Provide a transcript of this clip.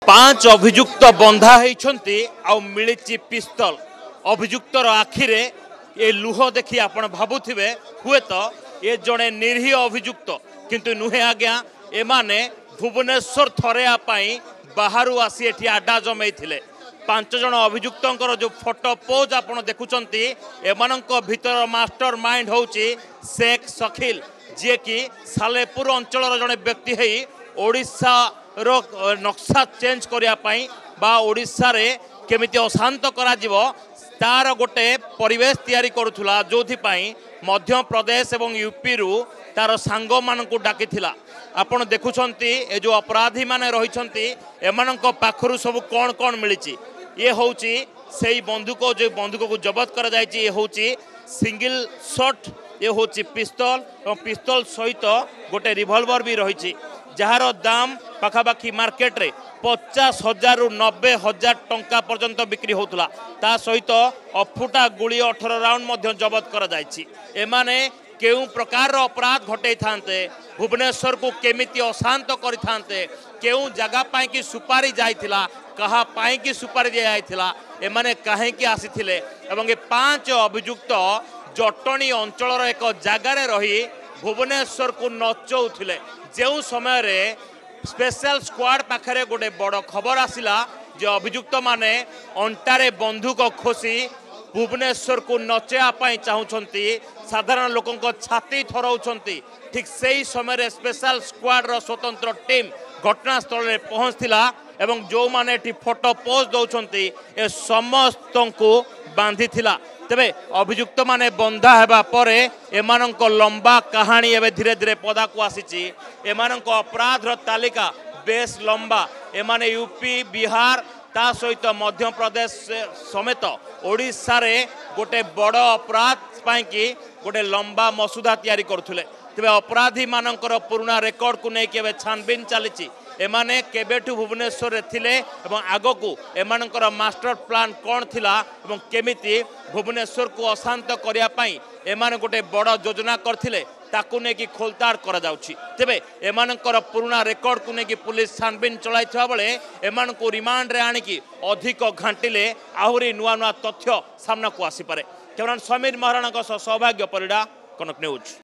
पांच अभियुक्त बंधा होती मिली पिस्तल अभियुक्तर आखिरे ये लुह देखी आपण भावुवे हुए तो ये जड़े निरीह अभियुक्त किंतु नुहे आज्ञा एमाने भुवनेश्वर थरेयापाई बाहर आसी एठी आडा जमे पांच जन अभियुक्त जो फोटो पोज आपण देखुंत एमानंक भीतर मास्टर माइंड होची शेख शकील जी कि सालेपुर अंचल जड़े व्यक्ति है ओडिशा रो नक्शा चेंज करने ओडिशा रे केमिति अशांत करा तार गोटे परिवेश तैयारी करुला जो मध्य प्रदेश एवं यूपी रु तार सांग मानकु डाकिथिला आपण देखुछंती ए जो अपराधी माने रहिछंती एमानंक पाखरु सब कौन कौन मिली ये होची सेही बंदूक जो बंदूक को जबत करा जायछि ये होची सिंगल शॉट ये होची पिस्तल और पिस्तल सहित गोटे रिवॉल्वर भी रही जार दाम पाखापाखि मार्केट रे 50,000 रु 90,000 टंका पर्यंत बिक्री होतला ता सहित अफुटा गुड़ी 18 राउंड जबत करा जायछि एमाने केउ प्रकार अपराध घटे थांते भुवनेश्वर को केमिति अशांत करि थांते केउ जगह पाई कि सुपारी जाइथिला कहा पाई कि सुपारी जाइथिला एमाने काहे कि आसीथिले एवं ए पांच अभियुक्त जटणी अंचल एक जगार रही भुवनेश्वर को नचौथिले जो समय रे स्पेशल स्क्वाड पाखरे गोटे बड़ खबर आसिला जो अभियुक्त माने अंटारे बंधुक खोसी भुवनेश्वर को नचेवाई चाहूँगी साधारण लोकों छाती थरौंती ठीक से ही समय स्पेशल स्क्वाड रो स्वतंत्र टीम घटनास्थल में पहुँचला एवं जो माने फोटो पोज दौरान ए समस्त को बांधी तेबे अभियुक्त माने बंधा हेबा परे एमानंक लंबा कहानी एवं धीरे धीरे पदा को आसी एमानंक अपराध तालिका बेस लंबा एमाने यूपी बिहार ता सहित मध्य प्रदेश समेत ओडिशा रे गोटे बड़ अपराध पाई गोटे लंबा मसुदा तैयारी करुले तेबे अपराधी मानकर पुराना रेकर्ड को लेकिन छानबीन चली एमाने केबेठु भुवनेश्वर रे थिले एवं आगकू एमानकर मास्टर प्लान कौन थिला एवं केमिति भुवनेश्वर को अशांत करिया पई एमाने गोटे बड़ योजना करथिले ताकू नेकी खोलताड़ करा जाउछि तेबे एमानकर पुराना रेकर्ड को नेकी पुलिस छानबीन चलाइथिबा बेले एमानकू रिमांड रे आनिकी अधिक घांटिले आहुरी नुआ नुआ तथ्य सामना को आसी पारे। कैमरामैन समीर महाराणा सौभाग्य परिडा कनक न्यूज।